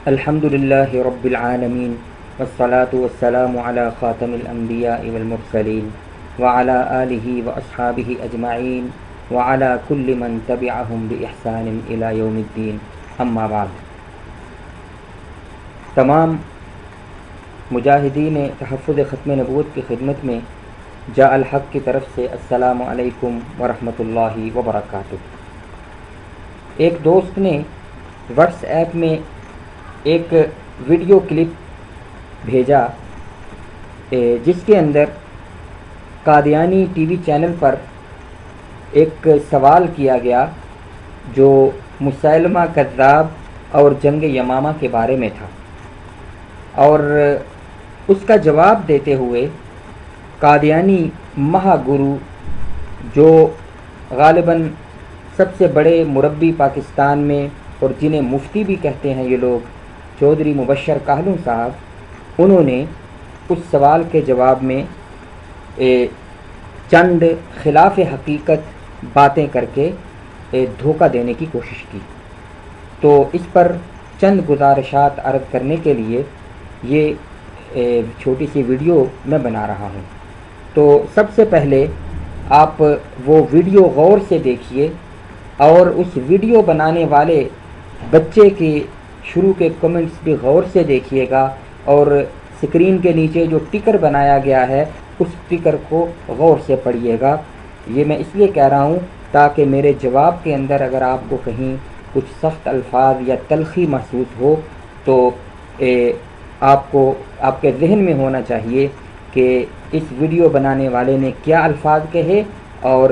الحمد للہ رب العالمین والصلاة والسلام علی خاتم الانبیاء والمرسلین وعلی آلہ واصحابہ اجمعین وعلی کل من تبعہم بإحسان الی یوم الدین، اما بعد۔ تمام مجاہدین تحفظ ختم نبوت کی خدمت میں جاء الحق کی طرف سے السلام علیکم ورحمۃ اللہ وبرکاتہ۔ ایک دوست نے واٹس ایپ میں ایک ویڈیو کلپ بھیجا جس کے اندر قادیانی ٹی وی چینل پر ایک سوال کیا گیا جو مسیلمہ کذاب اور جنگ یمامہ کے بارے میں تھا، اور اس کا جواب دیتے ہوئے قادیانی مہا گرو جو غالباً سب سے بڑے مربی پاکستان میں اور جنہیں مفتی بھی کہتے ہیں یہ لوگ، چودھری مبشر کاہلوں صاحب، انہوں نے اس سوال کے جواب میں چند خلاف حقیقت باتیں کر کے دھوکہ دینے کی کوشش کی۔ تو اس پر چند گزارشات عرض کرنے کے لیے یہ چھوٹی سی ویڈیو میں بنا رہا ہوں۔ تو سب سے پہلے آپ وہ ویڈیو غور سے دیکھیے اور اس ویڈیو بنانے والے بچے کی شروع کے کمنٹس بھی غور سے دیکھیے گا، اور سکرین کے نیچے جو ٹکر بنایا گیا ہے اس ٹکر کو غور سے پڑھیے گا۔ یہ میں اس لیے کہہ رہا ہوں تاکہ میرے جواب کے اندر اگر آپ کو کہیں کچھ سخت الفاظ یا تلخی محسوس ہو تو آپ کے ذہن میں ہونا چاہیے کہ اس ویڈیو بنانے والے نے کیا الفاظ کہے اور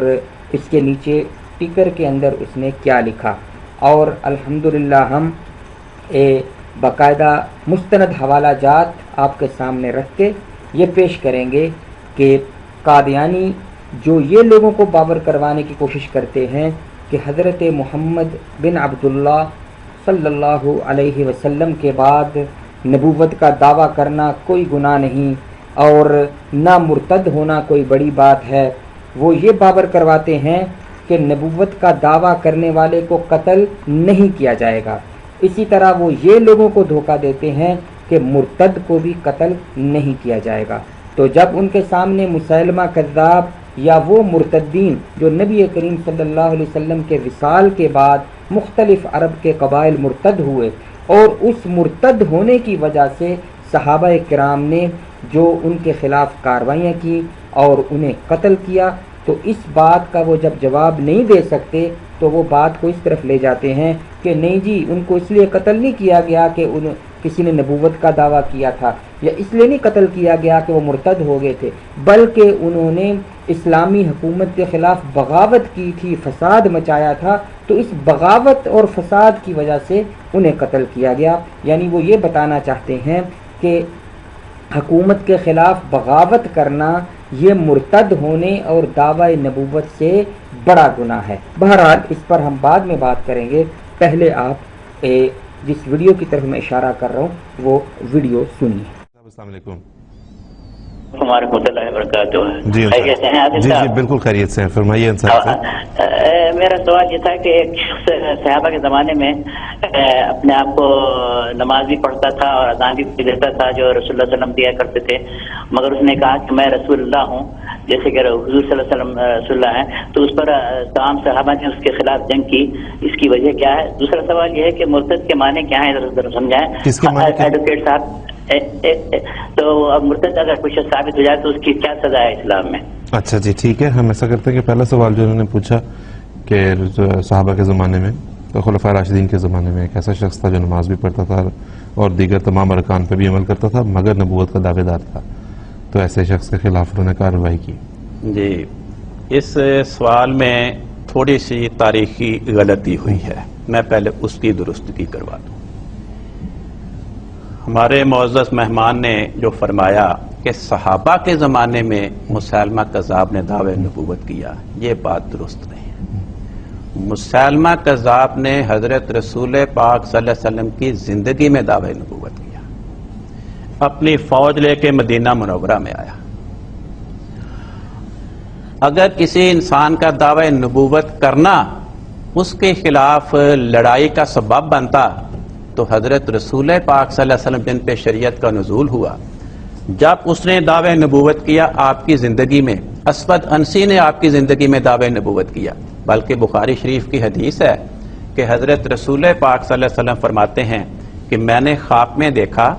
اس کے نیچے ٹکر کے اندر اس نے کیا لکھا۔ اور الحمدللہ ہم باقاعدہ مستند حوالہ جات آپ کے سامنے رکھ کے یہ پیش کریں گے کہ قادیانی جو یہ لوگوں کو باور کروانے کی کوشش کرتے ہیں کہ حضرت محمد بن عبداللہ صلی اللہ علیہ وسلم کے بعد نبوت کا دعویٰ کرنا کوئی گناہ نہیں اور نہ مرتد ہونا کوئی بڑی بات ہے، وہ یہ باور کرواتے ہیں کہ نبوت کا دعویٰ کرنے والے کو قتل نہیں کیا جائے گا۔ اسی طرح وہ یہ لوگوں کو دھوکہ دیتے ہیں کہ مرتد کو بھی قتل نہیں کیا جائے گا۔ تو جب ان کے سامنے مسیلمہ کذاب یا وہ مرتدین جو نبی کریم صلی اللہ علیہ وسلم کے وصال کے بعد مختلف عرب کے قبائل مرتد ہوئے اور اس مرتد ہونے کی وجہ سے صحابہ کرام نے جو ان کے خلاف کارروائیاں کی اور انہیں قتل کیا، تو اس بات کا وہ جب جواب نہیں دے سکتے تو وہ بات کو اس طرف لے جاتے ہیں کہ نہیں جی ان کو اس لیے قتل نہیں کیا گیا کہ کسی نے نبوت کا دعویٰ کیا تھا، یا اس لیے نہیں قتل کیا گیا کہ وہ مرتد ہو گئے تھے، بلکہ انہوں نے اسلامی حکومت کے خلاف بغاوت کی تھی، فساد مچایا تھا، تو اس بغاوت اور فساد کی وجہ سے انہیں قتل کیا گیا۔ یعنی وہ یہ بتانا چاہتے ہیں کہ حکومت کے خلاف بغاوت کرنا یہ مرتد ہونے اور دعوی نبوت سے بڑا گناہ ہے۔ بہرحال اس پر ہم بعد میں بات کریں گے، پہلے آپ جس ویڈیو کی طرف میں اشارہ کر رہا ہوں وہ ویڈیو سنیے۔ السلام علیکم ورحمۃ اللہ وبرکاتہ۔ جی جی بالکل خیریت سے ہیں، فرمائیے انصار سے۔ میرا سوال یہ تھا کہ ایک شخص صحابہ کے زمانے میں اپنے آپ کو نماز بھی پڑھتا تھا اور اذان بھی دیتا تھا جو رسول اللہ صلی اللہ علیہ وسلم دیا کرتے تھے، مگر اس نے کہا کہ میں رسول اللہ ہوں، جیسے کہ حضور صلی اللہ علیہ وسلم رسول اللہ ہیں، تو اس پر تمام صحابہ نے اس کے خلاف جنگ کی، اس کی وجہ کیا ہے؟ دوسرا سوال یہ ہے کہ مرتد کے معنی کیا ہیں، ذرا سمجھائیں ایڈوکیٹ صاحب۔ تو اب مرتد اگر کچھ ثابت ہو جائے تو اس کی کیا سزا ہے اسلام میں؟ اچھا جی ٹھیک ہے، ہم ایسا کرتے ہیں کہ پہلا سوال جو انہوں نے پوچھا کہ صحابہ کے زمانے میں، خلفاء راشدین کے زمانے میں ایک ایسا شخص تھا جو نماز بھی پڑھتا تھا اور دیگر تمام ارکان پہ بھی عمل کرتا تھا مگر نبوت کا دعوے دار تھا، تو ایسے شخص کے خلاف انہوں نے کارروائی کی۔ جی اس سوال میں تھوڑی سی تاریخی غلطی ہوئی ہے، میں پہلے اس کی درستگی کروا دوں۔ ہمارے معزز مہمان نے جو فرمایا کہ صحابہ کے زمانے میں مسیلمہ کذاب نے دعوے نبوت کیا، یہ بات درست نہیں ہے۔ مسیلمہ کذاب نے حضرت رسول پاک صلی اللہ علیہ وسلم کی زندگی میں دعوے نبوت کیا، اپنی فوج لے کے مدینہ منورہ میں آیا۔ اگر کسی انسان کا دعوی نبوت کرنا اس کے خلاف لڑائی کا سبب بنتا تو حضرت رسول پاک صلی اللہ علیہ وسلم جن پہ شریعت کا نزول ہوا، جب اس نے دعوی نبوت کیا آپ کی زندگی میں، اسود انسی نے آپ کی زندگی میں دعوی نبوت کیا، بلکہ بخاری شریف کی حدیث ہے کہ حضرت رسول پاک صلی اللہ علیہ وسلم فرماتے ہیں کہ میں نے خواب میں دیکھا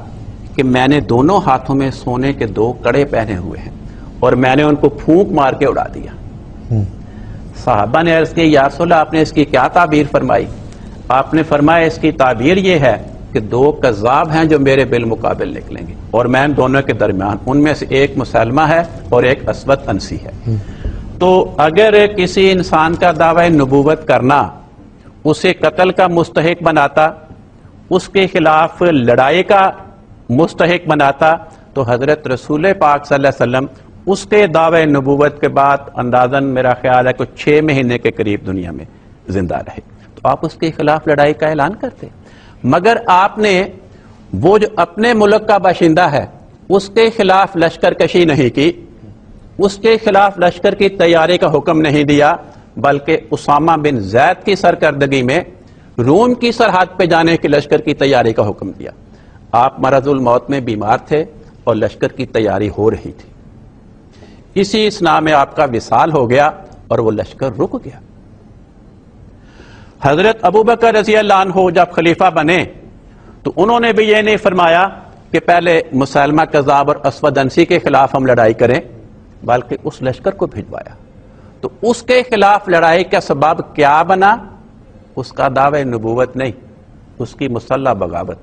کہ میں نے دونوں ہاتھوں میں سونے کے 2 کڑے پہنے ہوئے ہیں اور میں نے ان کو پھونک مار کے اڑا دیا۔ صحابہ نے عرض کی یا رسول اللہ آپ نے اس کی کیا تعبیر فرمائی؟ آپ نے فرمایا اس کی تعبیر یہ ہے کہ 2 کذاب ہیں جو میرے بالمقابل نکلیں گے اور میں ان دونوں کے درمیان، ان میں سے ایک مسلمہ ہے اور ایک اسود انسی ہے۔ تو اگر کسی انسان کا دعوی نبوت کرنا اسے قتل کا مستحق بناتا، اس کے خلاف لڑائی کا مستحق بناتا، تو حضرت رسول پاک صلی اللہ علیہ وسلم اس کے دعوی نبوت کے بعد اندازاً میرا خیال ہے کہ 6 مہینے کے قریب دنیا میں زندہ رہے، تو آپ اس کے خلاف لڑائی کا اعلان کرتے۔ مگر آپ نے وہ جو اپنے ملک کا باشندہ ہے اس کے خلاف لشکر کشی نہیں کی، اس کے خلاف لشکر کی تیاری کا حکم نہیں دیا، بلکہ اسامہ بن زید کی سرکردگی میں روم کی سرحد پہ جانے کی لشکر کی تیاری کا حکم دیا۔ آپ مرض الموت میں بیمار تھے اور لشکر کی تیاری ہو رہی تھی، اسی اسنا میں آپ کا وصال ہو گیا اور وہ لشکر رک گیا۔ حضرت ابوبکر رضی اللہ عنہ جب خلیفہ بنے تو انہوں نے بھی یہ نہیں فرمایا کہ پہلے مسلمہ کذاب اور اسود انسی کے خلاف ہم لڑائی کریں، بلکہ اس لشکر کو بھجوایا۔ تو اس کے خلاف لڑائی کا سبب کیا بنا؟ اس کا دعوی نبوت نہیں، اس کی مسلح بغاوت۔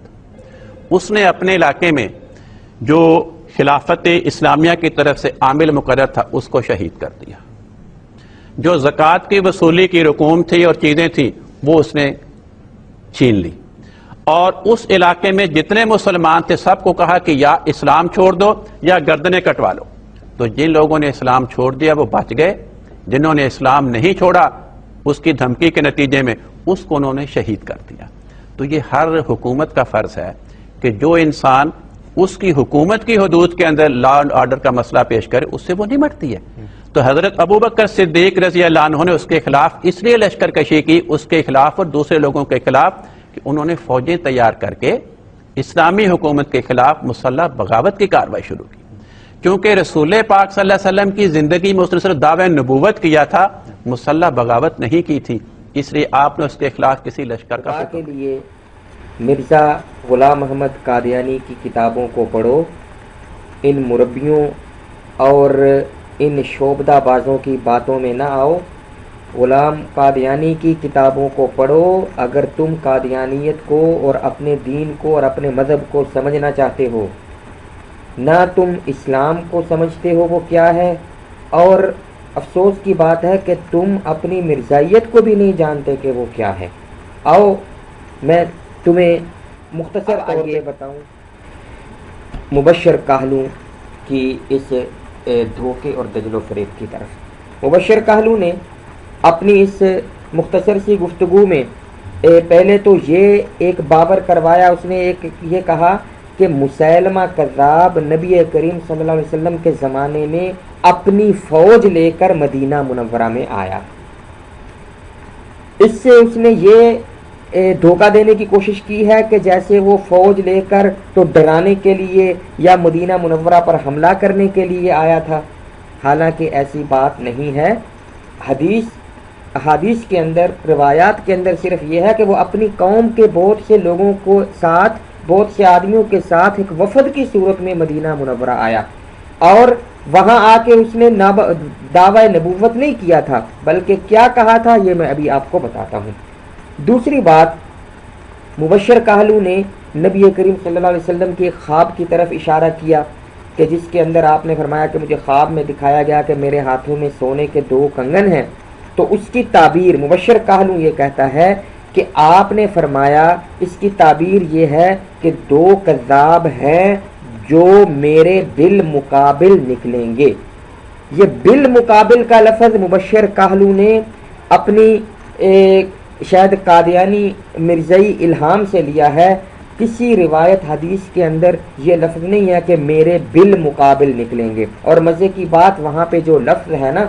اس نے اپنے علاقے میں جو خلافت اسلامیہ کی طرف سے عامل مقرر تھا اس کو شہید کر دیا، جو زکوٰۃ کی وصولی کی رقوم تھی اور چیزیں تھیں وہ اس نے چھین لی، اور اس علاقے میں جتنے مسلمان تھے سب کو کہا کہ یا اسلام چھوڑ دو یا گردنیں کٹوا لو۔ تو جن لوگوں نے اسلام چھوڑ دیا وہ بچ گئے، جنہوں نے اسلام نہیں چھوڑا اس کی دھمکی کے نتیجے میں اس کو انہوں نے شہید کر دیا۔ تو یہ ہر حکومت کا فرض ہے کہ جو انسان اس کی حکومت کی حدود کے اندر لا اینڈ آرڈر کا مسئلہ پیش کرے اس سے وہ نمٹتی ہے۔ تو حضرت ابوبکر صدیق رضی اللہ عنہ نے اس کے خلاف اس لیے لشکر کشی کی، اس کے خلاف اور دوسرے لوگوں کے خلاف، کہ انہوں نے فوجیں تیار کر کے اسلامی حکومت کے خلاف مسلح بغاوت کی کارروائی شروع کی۔ کیونکہ رسول پاک صلی اللہ علیہ وسلم کی زندگی میں اس نے صرف دعوی نبوت کیا تھا، مسلح بغاوت نہیں کی تھی، اس لیے آپ نے اس کے خلاف کسی لشکر کا کے لیے مرزا غلام محمد قادیانی کی کتابوں کو پڑھو، ان مربیوں اور ان شعبدہ بازوں کی باتوں میں نہ آؤ۔ غلام قادیانی کی کتابوں کو پڑھو اگر تم قادیانیت کو اور اپنے دین کو اور اپنے مذہب کو سمجھنا چاہتے ہو، نہ تم اسلام کو سمجھتے ہو وہ کیا ہے، اور افسوس کی بات ہے کہ تم اپنی مرزائیت کو بھی نہیں جانتے کہ وہ کیا ہے۔ آؤ میں تمہیں مختصر طور یہ بتاؤں مبشر کاہلو کی اس دھوکے اور دجل و فریب کی طرف۔ مبشر کاہلو نے اپنی اس مختصر سی گفتگو میں پہلے تو یہ ایک بابر کروایا، اس نے ایک یہ کہا کہ مسیلمہ کذاب نبی کریم صلی اللہ علیہ وسلم کے زمانے میں اپنی فوج لے کر مدینہ منورہ میں آیا۔ اس سے اس نے یہ دھوکہ دینے کی کوشش کی ہے کہ جیسے وہ فوج لے کر تو ڈرانے کے لیے یا مدینہ منورہ پر حملہ کرنے کے لیے آیا تھا، حالانکہ ایسی بات نہیں ہے۔ احادیث کے اندر، روایات کے اندر صرف یہ ہے کہ وہ اپنی قوم کے بہت سے لوگوں کو ساتھ، بہت سے آدمیوں کے ساتھ ایک وفد کی صورت میں مدینہ منورہ آیا، اور وہاں آ کے اس نے دعوی نبوت نہیں کیا تھا، بلکہ کیا کہا تھا یہ میں ابھی آپ کو بتاتا ہوں۔ دوسری بات، مبشر کاہلو نے نبی کریم صلی اللہ علیہ وسلم کے خواب کی طرف اشارہ کیا کہ جس کے اندر آپ نے فرمایا کہ مجھے خواب میں دکھایا گیا کہ میرے ہاتھوں میں سونے کے 2 کنگن ہیں۔ تو اس کی تعبیر مبشر کاہلو یہ کہتا ہے کہ آپ نے فرمایا اس کی تعبیر یہ ہے کہ 2 کذاب ہیں جو میرے بالمقابل نکلیں گے۔ یہ بالمقابل کا لفظ مبشر کاہلو نے اپنی شاید قادیانی مرزائی الہام سے لیا ہے، کسی روایت حدیث کے اندر یہ لفظ نہیں ہے کہ میرے بالمقابل نکلیں گے۔ اور مزے کی بات، وہاں پہ جو لفظ ہے نا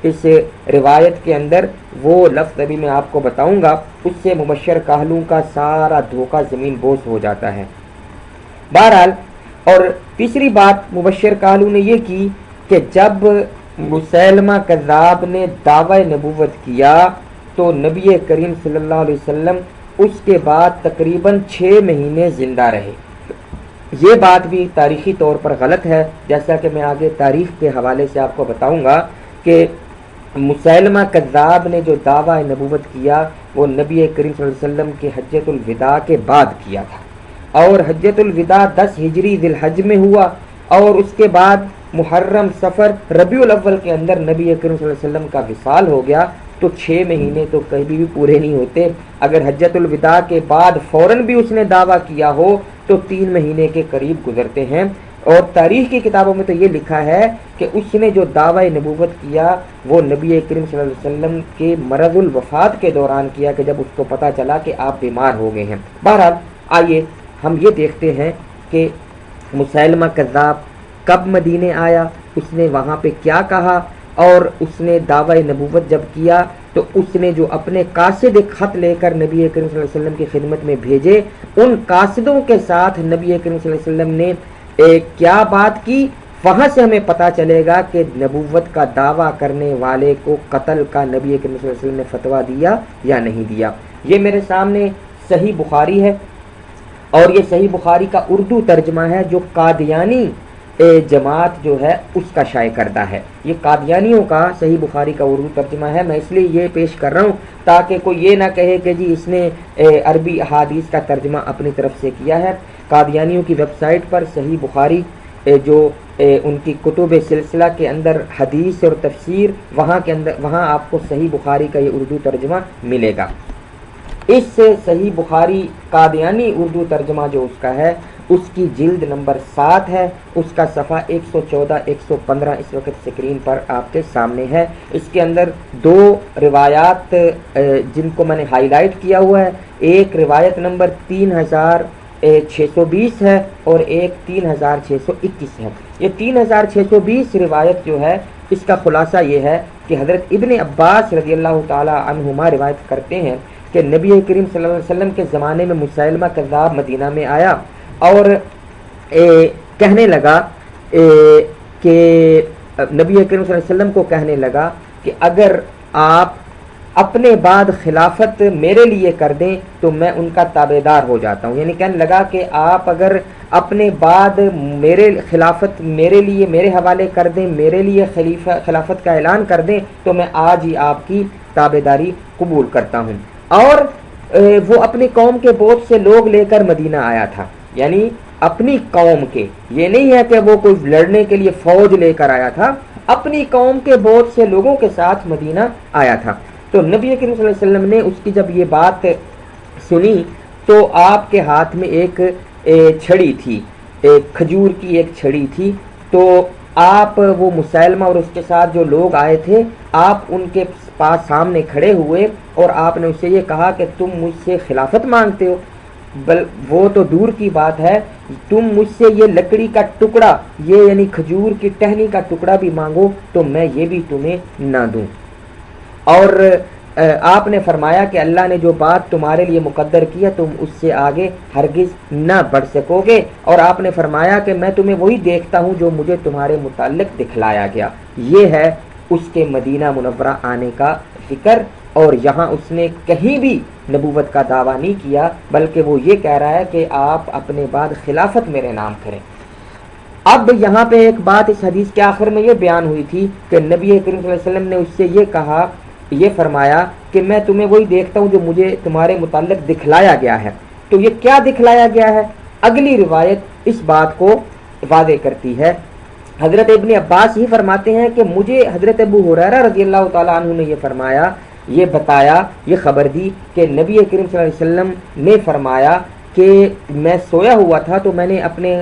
اس روایت کے اندر وہ لفظ ابھی میں آپ کو بتاؤں گا، اس سے مبشر کاہلوں کا سارا دھوکہ زمین بوس ہو جاتا ہے۔ بہرحال، اور تیسری بات مبشر کاہلوں نے یہ کی کہ جب مسیلمہ کذاب نے دعوی نبوت کیا تو نبی کریم صلی اللہ علیہ وسلم اس کے بعد تقریباً 6 مہینے زندہ رہے۔ یہ بات بھی تاریخی طور پر غلط ہے، جیسا کہ میں آگے تاریخ کے حوالے سے آپ کو بتاؤں گا کہ مسیلمہ کذاب نے جو دعویٰ نبوت کیا وہ نبی کریم صلی اللہ علیہ وسلم کے حجۃ الوداع کے بعد کیا تھا، اور حجۃ الوداع 10 ہجری ذی الحج میں ہوا، اور اس کے بعد محرم صفر ربیع الاول کے اندر نبی کریم صلی اللہ علیہ وسلم کا وصال ہو گیا۔ تو 6 مہینے تو کبھی بھی پورے نہیں ہوتے۔ اگر حجۃ الوداع کے بعد فوراً بھی اس نے دعویٰ کیا ہو تو 3 مہینے کے قریب گزرتے ہیں، اور تاریخ کی کتابوں میں تو یہ لکھا ہے کہ اس نے جو دعوی نبوت کیا وہ نبی کریم صلی اللہ علیہ وسلم کے مرض الوفات کے دوران کیا، کہ جب اس کو پتہ چلا کہ آپ بیمار ہو گئے ہیں۔ بہرحال آئیے ہم یہ دیکھتے ہیں کہ مسیلمہ کذاب کب مدینے آیا، اس نے وہاں پہ کیا کہا، اور اس نے دعوی نبوت جب کیا تو اس نے جو اپنے قاصد خط لے کر نبی کریم صلی اللہ علیہ وسلم کی خدمت میں بھیجے، ان قاصدوں کے ساتھ نبی کریم صلی اللہ علیہ وسلم نے کیا بات کی، وہاں سے ہمیں پتہ چلے گا کہ نبوت کا دعویٰ کرنے والے کو قتل کا نبی کریم صلی اللہ علیہ وسلم نے فتویٰ دیا یا نہیں دیا۔ یہ میرے سامنے صحیح بخاری ہے، اور یہ صحیح بخاری کا اردو ترجمہ ہے جو قادیانی جماعت جو ہے اس کا شائع کردہ ہے۔ یہ قادیانیوں کا صحیح بخاری کا اردو ترجمہ ہے، میں اس لیے یہ پیش کر رہا ہوں تاکہ کوئی یہ نہ کہے کہ جی اس نے عربی احادیث کا ترجمہ اپنی طرف سے کیا ہے۔ قادیانیوں کی ویب سائٹ پر صحیح بخاری جو ان کی کتب سلسلہ کے اندر حدیث اور تفسیر، وہاں آپ کو صحیح بخاری کا یہ اردو ترجمہ ملے گا۔ اس سے صحیح بخاری قادیانی اردو ترجمہ جو اس کا ہے اس کی جلد نمبر 7 ہے، اس کا صفحہ 114 115 اس وقت سکرین پر آپ کے سامنے ہے۔ اس کے اندر 2 روایات جن کو میں نے ہائی لائٹ کیا ہوا ہے، ایک روایت نمبر 3620 ہے اور ایک 3621 ہے۔ یہ 3620 روایت جو ہے اس کا خلاصہ یہ ہے کہ حضرت ابن عباس رضی اللہ تعالی عنہما روایت کرتے ہیں کہ نبی کریم صلی اللہ علیہ وسلم کے زمانے میں مسیلمہ کذاب مدینہ میں آیا اور کہنے لگا کہ نبی کریم صلی اللہ علیہ وسلم کو کہنے لگا کہ اگر آپ اپنے بعد خلافت میرے لیے کر دیں تو میں ان کا تابع دار ہو جاتا ہوں۔ یعنی کہنے لگا کہ آپ اگر اپنے بعد میرے خلافت میرے لیے میرے حوالے کر دیں، میرے لیے خلافت کا اعلان کر دیں تو میں آج ہی آپ کی تابع داری قبول کرتا ہوں۔ اور وہ اپنی قوم کے بہت سے لوگ لے کر مدینہ آیا تھا، یعنی اپنی قوم کے، یہ نہیں ہے کہ وہ کوئی لڑنے کے لیے فوج لے کر آیا تھا، اپنی قوم کے بہت سے لوگوں کے ساتھ مدینہ آیا تھا۔ تو نبی کریم صلی اللہ علیہ وسلم نے اس کی جب یہ بات سنی تو آپ کے ہاتھ میں ایک چھڑی تھی، ایک کھجور کی ایک چھڑی تھی، تو آپ وہ مسیلمہ اور اس کے ساتھ جو لوگ آئے تھے آپ ان کے پاس سامنے کھڑے ہوئے اور آپ نے اس سے یہ کہا کہ تم مجھ سے خلافت مانگتے ہو، وہ تو دور کی بات ہے، تم مجھ سے یہ لکڑی کا ٹکڑا، یہ یعنی کھجور کی ٹہنی کا ٹکڑا بھی مانگو تو میں یہ بھی تمہیں نہ دوں۔ اور آپ نے فرمایا کہ اللہ نے جو بات تمہارے لیے مقدر کیا تم اس سے آگے ہرگز نہ بڑھ سکو گے، اور آپ نے فرمایا کہ میں تمہیں وہی دیکھتا ہوں جو مجھے تمہارے متعلق دکھلایا گیا۔ یہ ہے اس کے مدینہ منورہ آنے کا ذکر، اور یہاں اس نے کہیں بھی نبوت کا دعویٰ نہیں کیا بلکہ وہ یہ کہہ رہا ہے کہ آپ اپنے بعد خلافت میرے نام کریں۔ اب یہاں پہ ایک بات اس حدیث کے آخر میں یہ بیان ہوئی تھی کہ نبی کریم صلی اللہ علیہ وسلم نے اس سے یہ کہا، یہ فرمایا کہ میں تمہیں وہی دیکھتا ہوں جو مجھے تمہارے متعلق دکھلایا گیا ہے۔ تو یہ کیا دکھلایا گیا ہے؟ اگلی روایت اس بات کو واضح کرتی ہے۔ حضرت ابن عباس ہی فرماتے ہیں کہ مجھے حضرت ابو ہریرہ رضی اللہ تعالیٰ عنہ نے یہ فرمایا، یہ بتایا، یہ خبر دی کہ نبی کریم صلی اللہ علیہ وسلم نے فرمایا کہ میں سویا ہوا تھا تو میں نے اپنے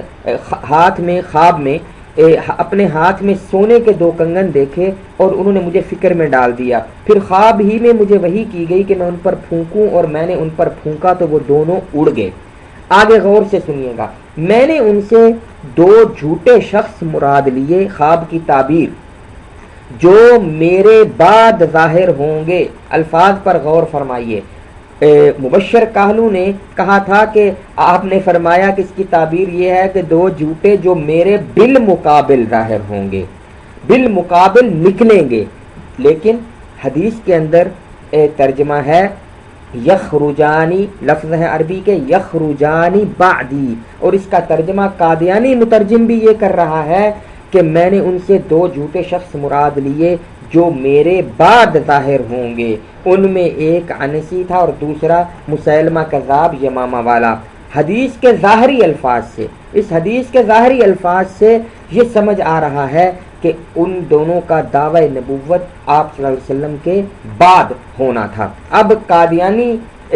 ہاتھ میں خواب میں اپنے ہاتھ میں سونے کے 2 کنگن دیکھے اور انہوں نے مجھے فکر میں ڈال دیا، پھر خواب ہی میں مجھے وحی کی گئی کہ میں ان پر پھونکوں اور میں نے ان پر پھونکا تو وہ دونوں اڑ گئے۔ آگے غور سے سنیے گا، میں نے ان سے 2 جھوٹے شخص مراد لیے خواب کی تعبیر، جو میرے بعد ظاہر ہوں گے. الفاظ پر غور فرمائیے. مبشر کاہلو نے کہا تھا کہ آپ نے فرمایا کہ اس کی تعبیر یہ ہے کہ 2 جھوٹے جو میرے بالمقابل ظاہر ہوں گے، بالمقابل نکلیں گے. لیکن حدیث کے اندر ترجمہ ہے یخرجانی، لفظ ہے عربی کے یخرجانی بعدی، اور اس کا ترجمہ قادیانی مترجم بھی یہ کر رہا ہے کہ میں نے ان سے 2 جھوٹے شخص مراد لیے جو میرے بعد ظاہر ہوں گے. ان میں ایک انسی تھا اور دوسرا مسیلمہ کذاب یمامہ والا. حدیث کے ظاہری الفاظ سے، اس حدیث کے ظاہری الفاظ سے یہ سمجھ آ رہا ہے کہ ان دونوں کا دعوی نبوت آپ صلی اللہ علیہ وسلم کے بعد ہونا تھا. اب قادیانی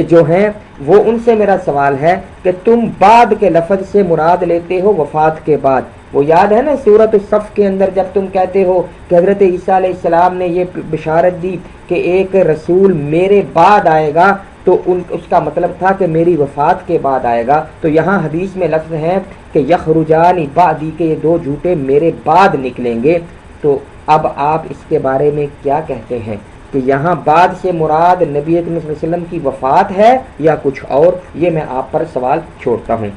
جو ہیں وہ ان سے میرا سوال ہے کہ تم بعد کے لفظ سے مراد لیتے ہو وفات کے بعد. وہ یاد ہے نا سورۃ الصف کے اندر جب تم کہتے ہو کہ حضرت عیسیٰ علیہ السلام نے یہ بشارت دی کہ ایک رسول میرے بعد آئے گا، تو اس کا مطلب تھا کہ میری وفات کے بعد آئے گا. تو یہاں حدیث میں لفظ ہے کہ یخرجان بعدی، کہ یہ 2 جھوٹے میرے بعد نکلیں گے. تو اب آپ اس کے بارے میں کیا کہتے ہیں کہ یہاں بعد سے مراد نبی اکرم صلی اللہ علیہ وسلم کی وفات ہے یا کچھ اور؟ یہ میں آپ پر سوال چھوڑتا ہوں.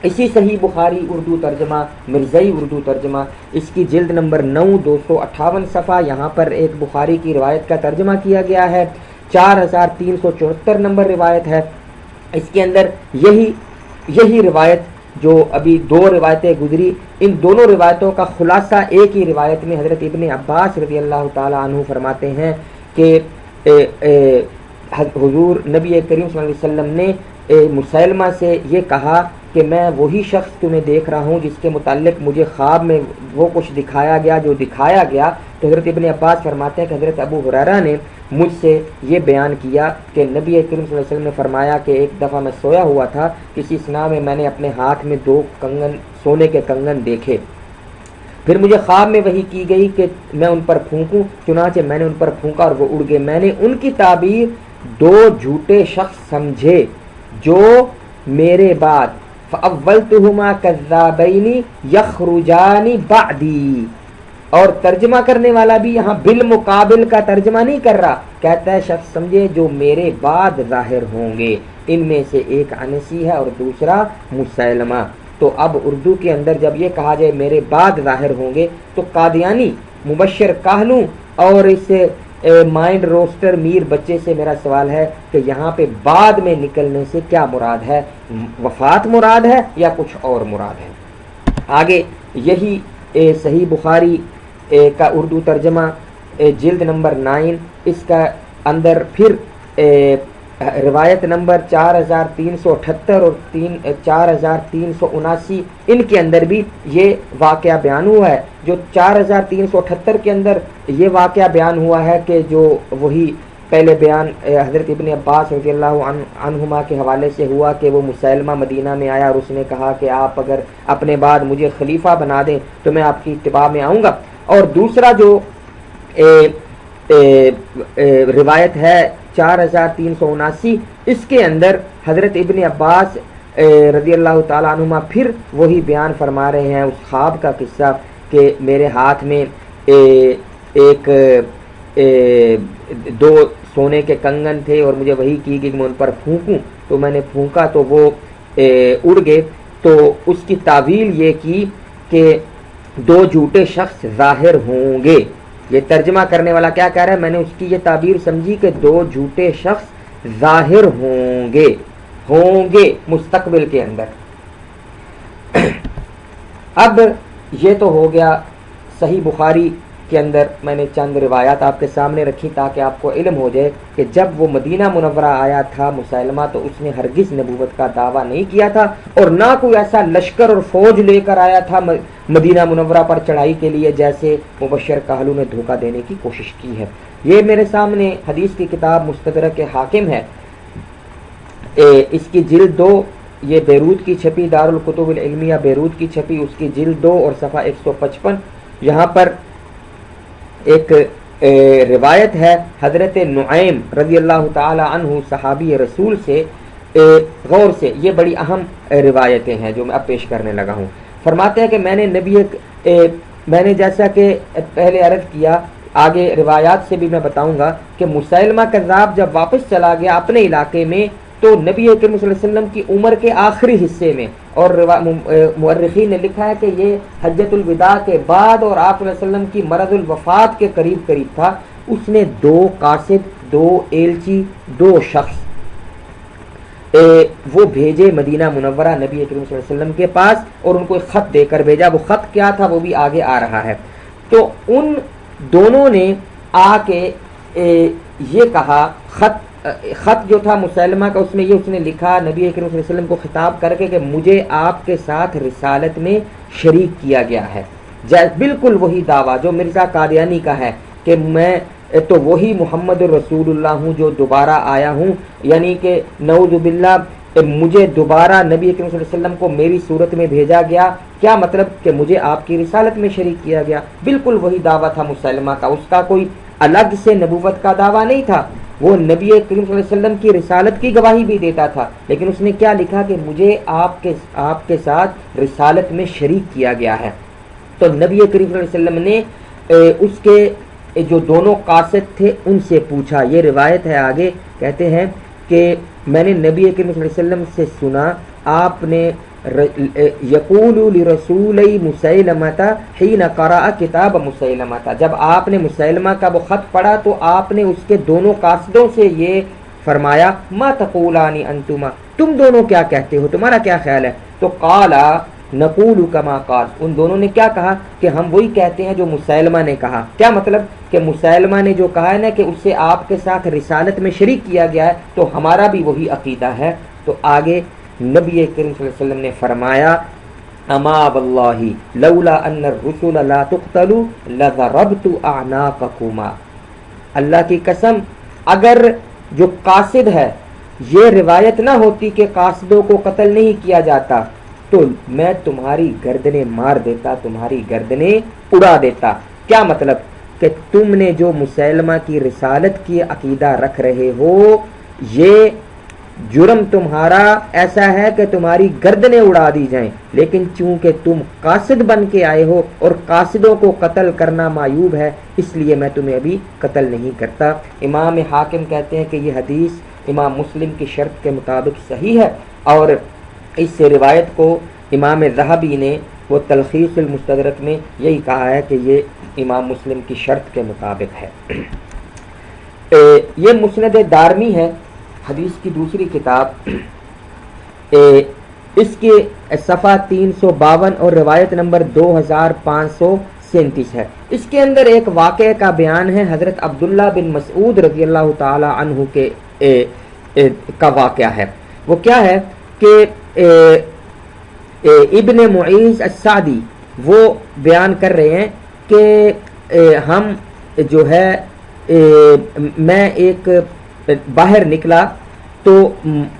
اسی صحیح بخاری اردو ترجمہ، مرزئی اردو ترجمہ، اس کی جلد نمبر 9 258 صفحہ، یہاں پر ایک بخاری کی روایت کا ترجمہ کیا گیا ہے. 4374 نمبر روایت ہے. اس کے اندر یہی روایت جو ابھی 2 روایتیں گزری، ان دونوں روایتوں کا خلاصہ ایک ہی روایت میں حضرت ابن عباس رضی اللہ تعالی عنہ فرماتے ہیں کہ حضور نبی کریم صلی اللہ علیہ وسلم نے مسیلمہ سے یہ کہا کہ میں وہی شخص تمہیں دیکھ رہا ہوں جس کے متعلق مجھے خواب میں وہ کچھ دکھایا گیا جو دکھایا گیا. تو حضرت ابن عباس فرماتے ہیں کہ حضرت ابو ہریرہ نے مجھ سے یہ بیان کیا کہ نبی کریم صلی اللہ علیہ وسلم نے فرمایا کہ ایک دفعہ میں سویا ہوا تھا، کسی سنا میں نے اپنے ہاتھ میں 2 کنگن، سونے کے کنگن دیکھے. پھر مجھے خواب میں وحی کی گئی کہ میں ان پر پھونکوں، چنانچہ میں نے ان پر پھونکا اور وہ اڑ گئے. میں نے ان کی تعبیر 2 جھوٹے شخص سمجھے جو میرے بعد فَأَوَّلْتُهُمَا كَذَّابَيْنِ يَخْرُجَانِ بَعْدِي. اور ترجمہ کرنے والا بھی یہاں بالمقابل کا ترجمہ نہیں کر رہا، کہتا ہے شخص سمجھے جو میرے بعد ظاہر ہوں گے، ان میں سے ایک انسی ہے اور دوسرا مسیلمہ. تو اب اردو کے اندر جب یہ کہا جائے میرے بعد ظاہر ہوں گے تو قادیانی، مبشر کاہلو اور اس مائنڈ روسٹر میر بچے سے میرا سوال ہے کہ یہاں پہ بعد میں نکلنے سے کیا مراد ہے؟ وفات مراد ہے یا کچھ اور مراد ہے؟ آگے یہی صحیح بخاری کا اردو ترجمہ جلد نمبر 9، اس کا اندر پھر روایت نمبر 4378 اور 4379 ان کے اندر بھی یہ واقعہ بیان ہوا ہے. جو 4378 کے اندر یہ واقعہ بیان ہوا ہے کہ جو وہی پہلے بیان حضرت ابن عباس رضی اللہ عنہما کے حوالے سے ہوا کہ وہ مسیلمہ مدینہ میں آیا اور اس نے کہا کہ آپ اگر اپنے بعد مجھے خلیفہ بنا دیں تو میں آپ کی اتباع میں آؤں گا. اور دوسرا جو روایت ہے 4379، اس کے اندر حضرت ابن عباس رضی اللہ تعالیٰ عنہما پھر وہی بیان فرما رہے ہیں اس خواب کا قصہ کہ میرے ہاتھ میں ایک 2 سونے کے کنگن تھے اور مجھے وہی کی کہ میں ان پر پھونکوں، تو میں نے پھونکا تو وہ اڑ گئے. تو اس کی تعویل یہ کی کہ 2 جھوٹے شخص ظاہر ہوں گے. یہ ترجمہ کرنے والا کیا کہہ رہا ہے؟ میں نے اس کی یہ تعبیر سمجھی کہ 2 جھوٹے شخص ظاہر ہوں گے مستقبل کے اندر. اب یہ تو ہو گیا صحیح بخاری کے اندر میں نے چند روایات آپ کے سامنے رکھی تاکہ آپ کو علم ہو جائے کہ جب وہ مدینہ منورہ آیا تھا مسیلمہ تو اس نے ہرگز نبوت کا دعویٰ نہیں کیا تھا اور نہ کوئی ایسا لشکر اور فوج لے کر آیا تھا مدینہ منورہ پر چڑھائی کے لیے جیسے مبشر کاہلو نے دھوکہ دینے کی کوشش کی ہے. یہ میرے سامنے حدیث کی کتاب مستدرک حاکم ہے، اس کی جلد 2، یہ بیروت کی چھپی، دارالکتب العلمیہ بیروت کی چھپی، اس کی جلد 2 اور صفحہ 155. یہاں پر ایک روایت ہے حضرت نعیم رضی اللہ تعالی عنہ صحابی رسول سے. غور سے یہ بڑی اہم روایتیں ہیں جو میں اب پیش کرنے لگا ہوں. فرماتے ہیں کہ میں نے جیسا کہ پہلے عرض کیا آگے روایات سے بھی میں بتاؤں گا کہ مسیلمہ کذاب جب واپس چلا گیا اپنے علاقے میں تو نبی کریم صلی اللہ علیہ وسلم کی عمر کے آخری حصے میں، اور مورخین نے لکھا ہے کہ یہ حجۃ الوداع کے بعد اور آپ صلی اللہ علیہ وسلم کی مرض الوفات کے قریب تھا، اس نے 2 قاصد، 2 ایلچی، 2 شخص وہ بھیجے مدینہ منورہ نبی کریم صلی اللہ علیہ وسلم کے پاس، اور ان کو ایک خط دے کر بھیجا۔ وہ خط کیا تھا وہ بھی آگے آ رہا ہے۔ تو ان دونوں نے آ کے یہ کہا، خط جو تھا مسیلمہ کا، اس میں یہ اس نے لکھا نبی کریم صلی اللہ علیہ وسلم کو خطاب کر کے کہ مجھے آپ کے ساتھ رسالت میں شریک کیا گیا ہے، بالکل وہی دعویٰ جو مرزا قادیانی کا ہے کہ میں تو وہی محمد رسول اللہ ہوں جو دوبارہ آیا ہوں، یعنی کہ نعوذ باللہ مجھے دوبارہ نبی کریم صلی اللہ علیہ وسلم کو میری صورت میں بھیجا گیا، کیا مطلب کہ مجھے آپ کی رسالت میں شریک کیا گیا۔ بالکل وہی دعویٰ تھا مسیلمہ کا، اس کا کوئی الگ سے نبوت کا دعویٰ نہیں تھا، وہ نبی کریم صلی اللہ علیہ وسلم کی رسالت کی گواہی بھی دیتا تھا، لیکن اس نے کیا لکھا کہ مجھے آپ کے ساتھ رسالت میں شریک کیا گیا ہے۔ تو نبی کریم صلی اللہ علیہ وسلم نے اس کے جو دونوں قاصد تھے ان سے پوچھا، یہ روایت ہے آگے، کہتے ہیں کہ میں نے نبی کریم صلی اللہ علیہ وسلم سے سنا آپ نے یقول لرسول مسیلمۃ حین قرأ کتاب مسیلمۃ، جب آپ نے مسیلمہ کا وہ خط پڑھا تو آپ نے اس کے دونوں قاصدوں سے یہ فرمایا ما تقولان انتما، تم دونوں کیا کہتے ہو، تمہارا کیا خیال ہے؟ تو قالا نقول کما قال، ان دونوں نے کیا کہا کہ ہم وہی کہتے ہیں جو مسیلمہ نے کہا۔ کیا مطلب کہ مسیلمہ نے جو کہا ہے نا کہ اس سے آپ کے ساتھ رسالت میں شریک کیا گیا ہے، تو ہمارا بھی وہی عقیدہ ہے۔ تو آگے نبی کریم صلی اللہ علیہ وسلم نے فرمایا اما واللہ لولا ان الرسل لا تقتل لضربت اعناقکما، اللہ کی قسم اگر جو قاصد ہے یہ روایت نہ ہوتی کہ قاصدوں کو قتل نہیں کیا جاتا تو میں تمہاری گردنیں مار دیتا، تمہاری گردنیں اڑا دیتا۔ کیا مطلب کہ تم نے جو مسیلمہ کی رسالت کی عقیدہ رکھ رہے ہو، یہ جرم تمہارا ایسا ہے کہ تمہاری گردنیں اڑا دی جائیں، لیکن چونکہ تم قاصد بن کے آئے ہو اور قاصدوں کو قتل کرنا معیوب ہے، اس لیے میں تمہیں ابھی قتل نہیں کرتا۔ امام حاکم کہتے ہیں کہ یہ حدیث امام مسلم کی شرط کے مطابق صحیح ہے، اور اس سے روایت کو امام ذہبی نے وہ تلخیص المستدرک میں یہی کہا ہے کہ یہ امام مسلم کی شرط کے مطابق ہے۔ یہ مسند دارمی ہے، حدیث کی دوسری کتاب، اس کے صفحہ 352 اور روایت نمبر 2537 ہے۔ اس کے اندر ایک واقعے کا بیان ہے، حضرت عبداللہ بن مسعود رضی اللہ تعالی عنہ کے کا واقعہ ہے۔ وہ کیا ہے کہ ابن معیز السعدی وہ بیان کر رہے ہیں کہ ہم جو ہے میں ایک باہر نکلا تو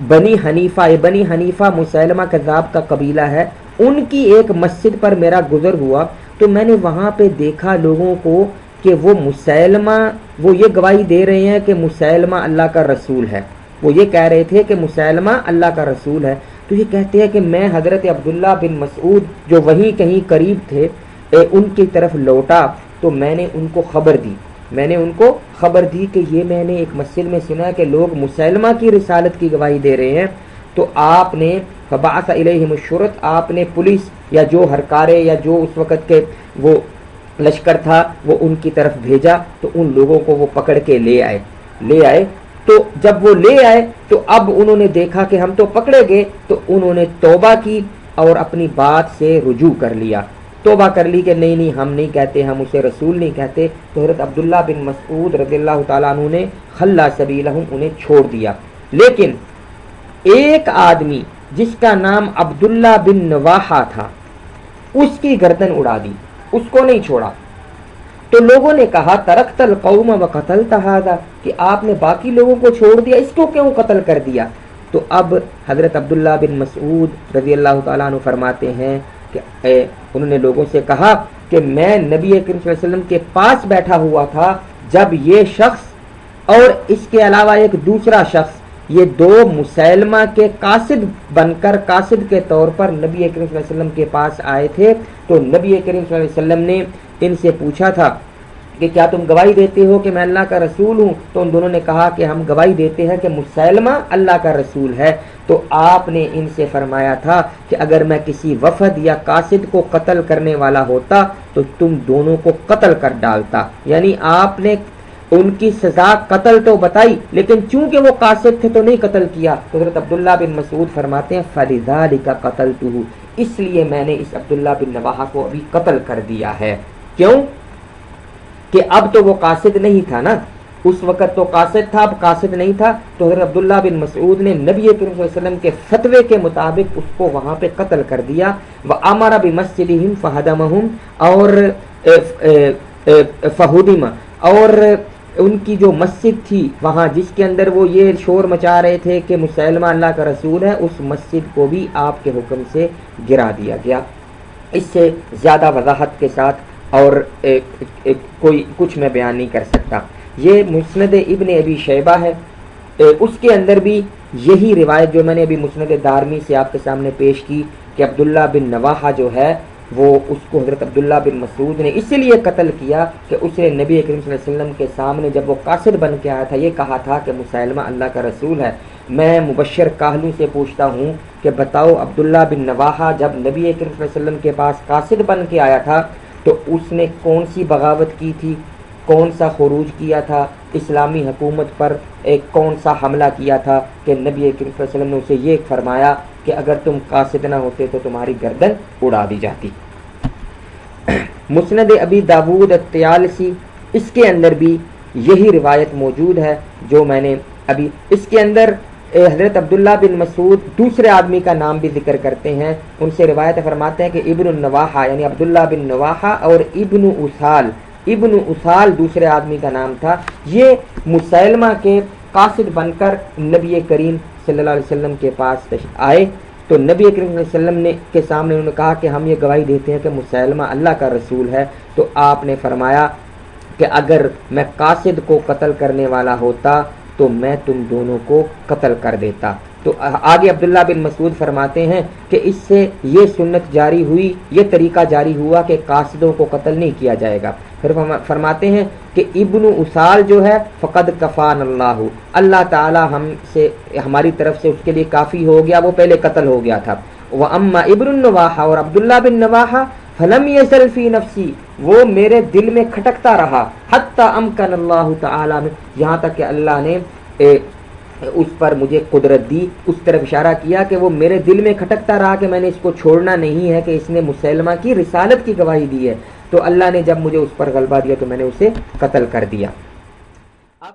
بنی حنیفہ مسیلمہ کذاب کا قبیلہ ہے، ان کی ایک مسجد پر میرا گزر ہوا تو میں نے وہاں پہ دیکھا لوگوں کو کہ وہ مسیلمہ، وہ یہ گواہی دے رہے ہیں کہ مسیلمہ اللہ کا رسول ہے، وہ یہ کہہ رہے تھے کہ مسیلمہ اللہ کا رسول ہے۔ تو یہ کہتے ہیں کہ میں حضرت عبداللہ بن مسعود جو وہیں کہیں قریب تھے ان کی طرف لوٹا تو میں نے ان کو خبر دی کہ یہ میں نے ایک مسجد میں سنا کہ لوگ مسیلمہ کی رسالت کی گواہی دے رہے ہیں۔ تو آپ نے فبعث الیہم الشرط، آپ نے پولیس یا جو ہرکارے یا جو اس وقت کے وہ لشکر تھا وہ ان کی طرف بھیجا، تو ان لوگوں کو وہ پکڑ کے لے آئے۔ تو جب وہ لے آئے تو اب انہوں نے دیکھا کہ ہم تو پکڑے گئے، تو انہوں نے توبہ کی اور اپنی بات سے رجوع کر لیا، توبہ کر لی کہ نہیں ہم نہیں کہتے، ہم اسے رسول نہیں کہتے۔ تو حضرت عبداللہ بن مسعود رضی اللہ تعالیٰ عنہ نے خلا سبیلہم، انہیں چھوڑ دیا۔ لیکن ایک آدمی جس کا نام عبداللہ بن نواحہ تھا اس کی گردن اڑا دی، اس کو نہیں چھوڑا۔ تو لوگوں نے کہا ترکت القوم وقتلت ھذا، کہ آپ نے باقی لوگوں کو چھوڑ دیا، اس کو کیوں قتل کر دیا؟ تو اب حضرت عبداللہ بن مسعود رضی اللہ تعالیٰ عنہ فرماتے ہیں کہ انہوں نے لوگوں سے کہا کہ میں نبی کریم صلی اللہ علیہ وسلم کے پاس بیٹھا ہوا تھا جب یہ شخص اور اس کے علاوہ ایک دوسرا شخص، یہ دو مسیلمہ کے قاصد بن کر، قاصد کے طور پر نبی کریم صلی اللہ علیہ وسلم کے پاس آئے تھے۔ تو نبی کریم صلی اللہ علیہ وسلم نے ان سے پوچھا تھا کہ کیا تم گواہی دیتے ہو کہ میں اللہ کا رسول ہوں؟ تو ان دونوں نے کہا کہ ہم گواہی دیتے ہیں کہ مسیلمہ اللہ کا رسول ہے۔ تو آپ نے ان سے فرمایا تھا کہ اگر میں کسی وفد یا قاصد کو قتل کرنے والا ہوتا تو تم دونوں کو قتل کر ڈالتا، یعنی آپ نے ان کی سزا قتل تو بتائی، لیکن چونکہ وہ قاصد تھے تو نہیں قتل کیا۔ تو حضرت عبداللہ بن مسعود فرماتے ہیں فَلِذَلِكَ قَتَلْتُهُ، اس لیے میں نے اس عبداللہ بن رواحہ کو ابھی قتل کر دیا ہے۔ کیوں؟ کہ اب تو وہ قاصد نہیں تھا نا، اس وقت تو قاصد تھا، اب قاصد نہیں تھا۔ تو حضرت عبداللہ بن مسعود نے نبی کریم صلی اللہ علیہ وسلم کے فتوے کے مطابق اس کو وہاں پہ قتل کر دیا۔ وَأَمَرَ بِمَسْجِدِهِمْ فَهَدَمَهُمْ، اور فہدم، اور ان کی جو مسجد تھی وہاں جس کے اندر وہ یہ شور مچا رہے تھے کہ مسیلمہ اللہ کا رسول ہے، اس مسجد کو بھی آپ کے حکم سے گرا دیا گیا۔ اس سے زیادہ وضاحت کے ساتھ اور کوئی کچھ میں بیان نہیں کر سکتا۔ یہ مسند ابن ابی شیبہ ہے، اس کے اندر بھی یہی روایت جو میں نے ابھی مسند دارمی سے آپ کے سامنے پیش کی کہ عبداللہ بن رواحہ جو ہے وہ اس کو حضرت عبداللہ بن مسعود نے اس لیے قتل کیا کہ اس نے نبی کریم صلی اللہ علیہ وسلم کے سامنے جب وہ قاصد بن کے آیا تھا یہ کہا تھا کہ مسیلمہ اللہ کا رسول ہے۔ میں مبشر کاہلوں سے پوچھتا ہوں کہ بتاؤ عبداللہ بن رواحہ جب نبی کریم صلی اللہ علیہ وسلم کے پاس قاصد بن کے آیا تھا تو اس نے کون سی بغاوت کی تھی، کون سا خروج کیا تھا اسلامی حکومت پر، ایک کون سا حملہ کیا تھا کہ نبی کریم صلی اللہ علیہ وسلم نے اسے یہ فرمایا کہ اگر تم قاصد نہ ہوتے تو تمہاری گردن اڑا دی جاتی۔ مسند ابی داود الطیالسی، اس کے اندر بھی یہی روایت موجود ہے جو میں نے ابھی، اس کے اندر حضرت عبداللہ بن مسعود دوسرے آدمی کا نام بھی ذکر کرتے ہیں، ان سے روایت فرماتے ہیں کہ ابن النواحہ یعنی عبداللہ بن نواحہ اور ابن اسال دوسرے آدمی کا نام تھا، یہ مسیلمہ کے قاصد بن کر نبی کریم صلی اللہ علیہ وسلم کے پاس آئے تو نبی کریم صلی اللہ علیہ وسلم نے کے سامنے انہوں نے کہا کہ ہم یہ گواہی دیتے ہیں کہ مسیلمہ اللہ کا رسول ہے۔ تو آپ نے فرمایا کہ اگر میں قاصد کو قتل کرنے والا ہوتا تو میں تم دونوں کو قتل کر دیتا۔ تو آگے عبداللہ بن مسعود فرماتے ہیں کہ اس سے یہ سنت جاری ہوئی، یہ طریقہ جاری ہوا کہ قاصدوں کو قتل نہیں کیا جائے گا۔ پھر فرماتے ہیں کہ ابن اسال جو ہے فقد کفان اللہ، اللہ تعالی ہماری طرف سے اس کے لیے کافی ہو گیا، وہ پہلے قتل ہو گیا تھا۔ واما ابن النواحہ، اور عبداللہ بن نواحہ فلم یزل فی نفسی، وہ میرے دل میں کھٹکتا رہا، حتی امکن اللہ تعالی میں، یہاں تک کہ اللہ نے اس پر مجھے قدرت دی، اس طرف اشارہ کیا کہ وہ میرے دل میں کھٹکتا رہا کہ میں نے اس کو چھوڑنا نہیں ہے کہ اس نے مسیلمہ کی رسالت کی گواہی دی ہے، تو اللہ نے جب مجھے اس پر غلبہ دیا تو میں نے اسے قتل کر دیا۔